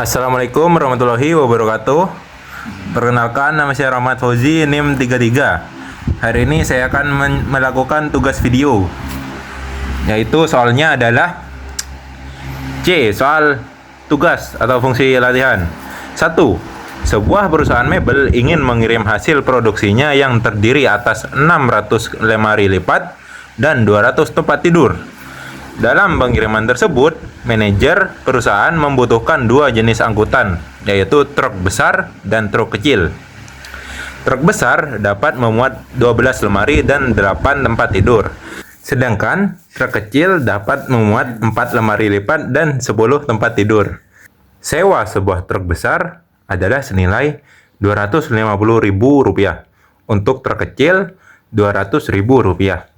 Assalamualaikum warahmatullahi wabarakatuh. Perkenalkan, nama saya Rahmat Fauzi, NIM 33. Hari ini saya akan melakukan tugas video, yaitu soalnya adalah C. Soal tugas atau fungsi latihan. 1. Sebuah perusahaan mebel ingin mengirim hasil produksinya yang terdiri atas 600 lemari lipat dan 200 tempat tidur. Dalam pengiriman tersebut, manajer perusahaan membutuhkan dua jenis angkutan, yaitu truk besar dan truk kecil. Truk besar dapat memuat 12 lemari dan 8 tempat tidur. Sedangkan truk kecil dapat memuat 4 lemari lipat dan 10 tempat tidur. Sewa sebuah truk besar adalah senilai Rp250.000. Untuk truk kecil, Rp200.000.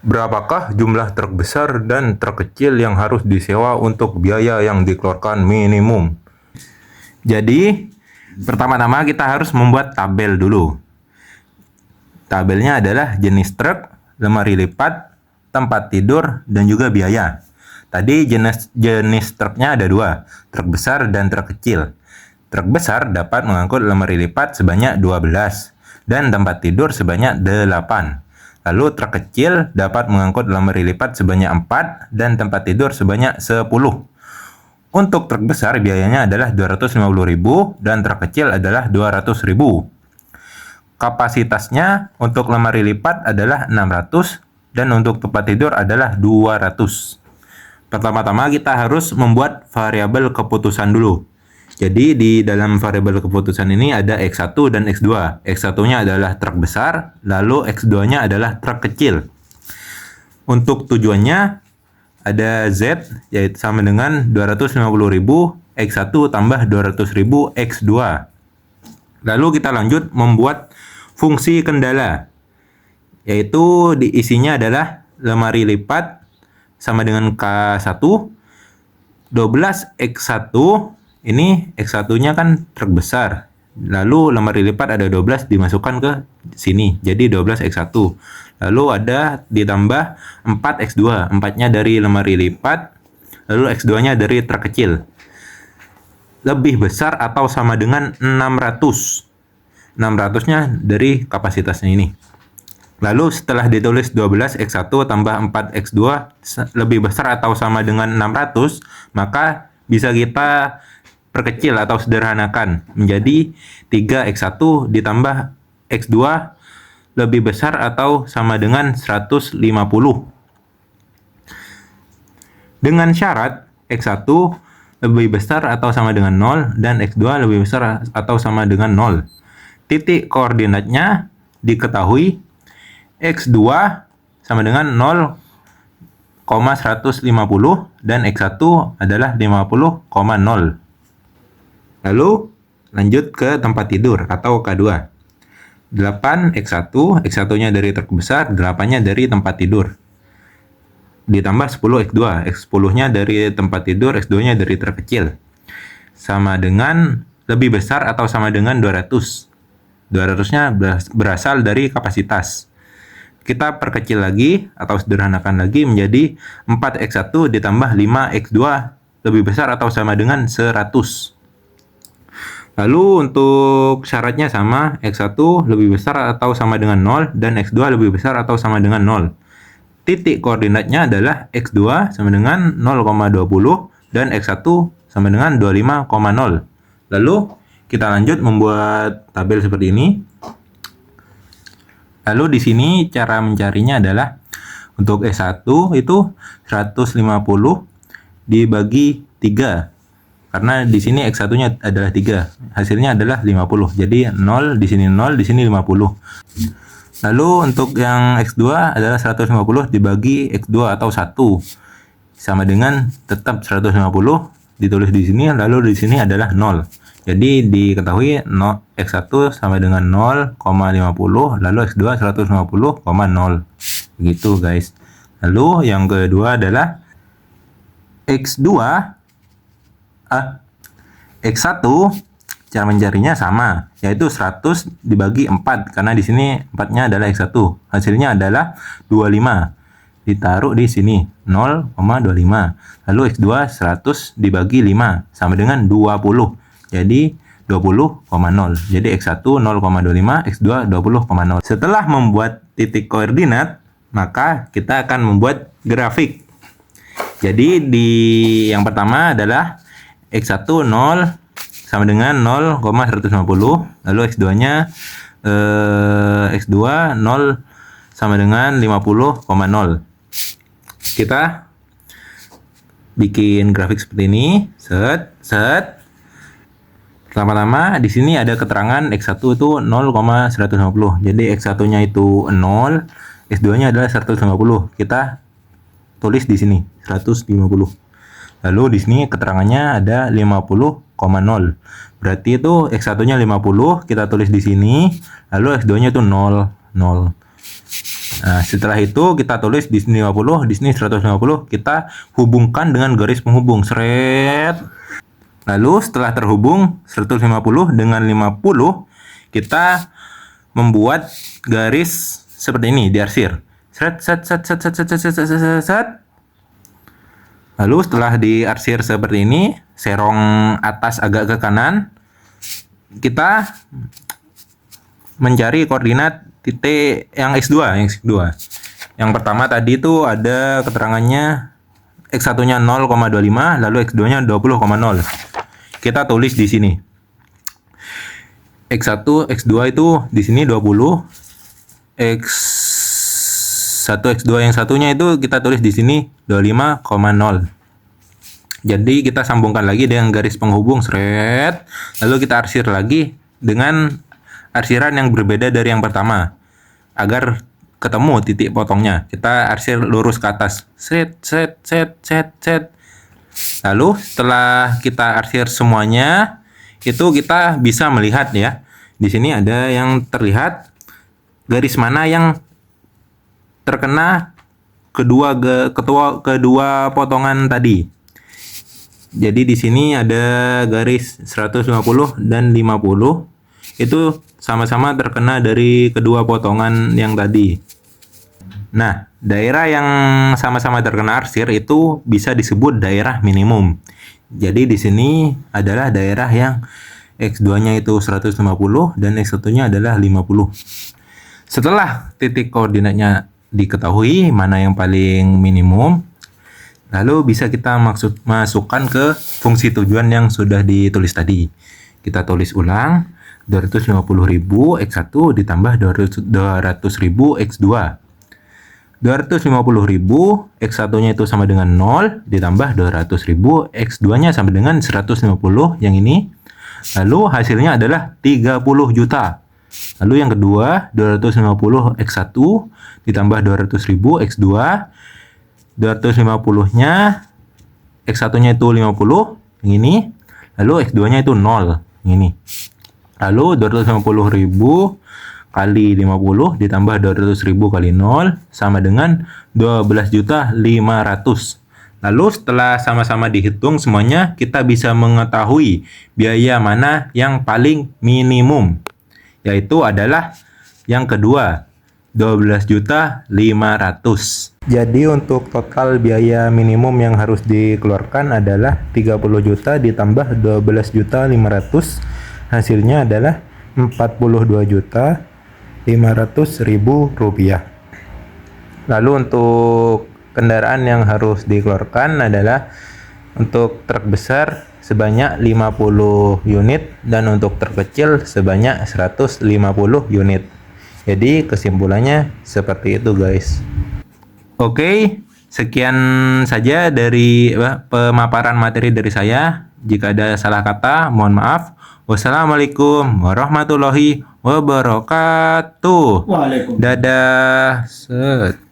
Berapakah jumlah truk besar dan truk kecil yang harus disewa untuk biaya yang dikeluarkan minimum? Jadi, pertama-tama kita harus membuat tabel dulu. Tabelnya adalah jenis truk, lemari lipat, tempat tidur, dan juga biaya. Tadi jenis truknya ada dua, truk besar dan truk kecil. Truk besar dapat mengangkut lemari lipat sebanyak 12 dan tempat tidur sebanyak 8. Lalu truk kecil dapat mengangkut lemari lipat sebanyak 4 dan tempat tidur sebanyak 10. Untuk truk besar biayanya adalah Rp250.000 dan truk kecil adalah Rp200.000. Kapasitasnya untuk lemari lipat adalah 600 dan untuk tempat tidur adalah 200. Pertama-tama kita harus membuat variabel keputusan dulu. Jadi di dalam variabel keputusan ini ada X1 dan X2. X1-nya adalah truk besar, lalu X2-nya adalah truk kecil. Untuk tujuannya ada Z, yaitu sama dengan Rp250.000 X1 tambah Rp200.000 X2. Lalu kita lanjut membuat fungsi kendala, yaitu diisinya adalah lemari lipat sama dengan K1, 12X1. Ini X1-nya kan truk besar. Lalu lemari lipat ada 12 dimasukkan ke sini. Jadi 12X1. Lalu ada ditambah 4X2. 4-nya dari lemari lipat. Lalu X2-nya dari truk kecil. Lebih besar atau sama dengan 600. 600-nya dari kapasitasnya ini. Lalu setelah ditulis 12X1 tambah 4X2 lebih besar atau sama dengan 600, maka bisa kita perkecil atau sederhanakan menjadi 3X1 ditambah X2 lebih besar atau sama dengan 150. Dengan syarat X1 lebih besar atau sama dengan 0 dan X2 lebih besar atau sama dengan 0. Titik koordinatnya diketahui. X2 sama dengan 0,150 dan X1 adalah 50,0. Lalu lanjut ke tempat tidur atau K2. 8X1, X1-nya dari truk besar, 8-nya dari tempat tidur. Ditambah 10X2, X10-nya dari tempat tidur, X2-nya dari truk kecil. Sama dengan lebih besar atau sama dengan 200. 200-nya berasal dari kapasitas. Kita perkecil lagi atau sederhanakan lagi menjadi 4X1 ditambah 5X2 lebih besar atau sama dengan 100. Lalu untuk syaratnya sama, X1 lebih besar atau sama dengan 0 dan X2 lebih besar atau sama dengan 0. Titik koordinatnya adalah X2 sama dengan 0,20 dan X1 sama dengan 25,0. Lalu kita lanjut membuat tabel seperti ini. Lalu di sini cara mencarinya adalah untuk S1 itu 150 dibagi 3. Karena di sini X1-nya adalah 3. Hasilnya adalah 50. Jadi 0, di sini 0, di sini 50. Lalu untuk yang X2 adalah 150 dibagi X2 atau 1. Sama dengan tetap 150 ditulis di sini, lalu di sini adalah 0. Jadi diketahui X1 sama dengan 0,50, lalu X2 150,0. Begitu guys. Lalu yang kedua adalah X1 cara mencarinya sama, yaitu 100 dibagi 4 karena di sini 4-nya adalah X1. Hasilnya adalah 25. ditaruh di sini 0,25. Lalu X2 100 dibagi 5 sama dengan 20. Jadi 20,0. Jadi X1 0,25, X2 20,0. Setelah membuat titik koordinat, maka kita akan membuat grafik. Jadi di yang pertama adalah X1 0 sama dengan 0,150. Lalu X2-nya X2 0 sama dengan 50,0. Kita bikin grafik seperti ini. Set. Pertama-tama di sini ada keterangan X1 itu 0,150. Jadi X1-nya itu 0, X2-nya adalah 150. Kita tulis di sini 150. Lalu di sini keterangannya ada 50,0. Berarti itu X1-nya 50, kita tulis di sini. Lalu X2-nya itu 0. Nah, setelah itu kita tulis di sini 50, di sini 150, kita hubungkan dengan garis penghubung. Seret. Lalu setelah terhubung 150 dengan 50, kita membuat garis seperti ini, diarsir. Seret. Lalu setelah diarsir seperti ini, serong atas agak ke kanan, kita mencari koordinat titik yang X2. Yang pertama tadi itu ada keterangannya X1-nya 0,25, lalu X2-nya 20,0. Kita tulis di sini. X1, X2 itu di sini 20. X1, X2 yang satunya itu kita tulis di sini 25,0. Jadi kita sambungkan lagi dengan garis penghubung, seret. Lalu kita arsir lagi dengan arsiran yang berbeda dari yang pertama agar ketemu titik potongnya. Kita arsir lurus ke atas, set. Lalu setelah kita arsir semuanya, itu kita bisa melihat ya. Di sini ada yang terlihat garis mana yang terkena kedua potongan tadi. Jadi di sini ada garis 150 dan 50. Itu sama-sama terkena dari kedua potongan yang tadi. Nah, daerah yang sama-sama terkena arsir itu bisa disebut daerah minimum. Jadi di sini adalah daerah yang X2-nya itu 150 dan X1-nya adalah 50. Setelah titik koordinatnya diketahui mana yang paling minimum, lalu bisa kita masukkan ke fungsi tujuan yang sudah ditulis tadi. Kita tulis ulang, 250.000 X1 ditambah 200.000 X2. 250.000 X1-nya itu sama dengan 0 ditambah 200.000 X2-nya sama dengan 150 yang ini. Lalu hasilnya adalah 30 juta. Lalu yang kedua 250 X1 ditambah 200.000 X2. 250-nya X1-nya itu 50 yang ini. Lalu X2-nya itu 0 yang ini. Lalu 250.000 kali 50 ditambah 200.000 kali 0 sama dengan 12.500. Lalu setelah sama-sama dihitung semuanya, kita bisa mengetahui biaya mana yang paling minimum, yaitu adalah yang kedua, 12.500. Jadi untuk total biaya minimum yang harus dikeluarkan adalah 30 juta ditambah 12.500. Hasilnya adalah 42.500.000 rupiah. Lalu untuk kendaraan yang harus dikeluarkan adalah untuk truk besar sebanyak 50 unit dan untuk truk kecil sebanyak 150 unit. Jadi kesimpulannya seperti itu guys. Oke, sekian saja dari pemaparan materi dari saya. Jika ada salah kata, mohon maaf. Wassalamualaikum warahmatullahi wabarakatuh. Waalaikumsalam. Dadah. Set.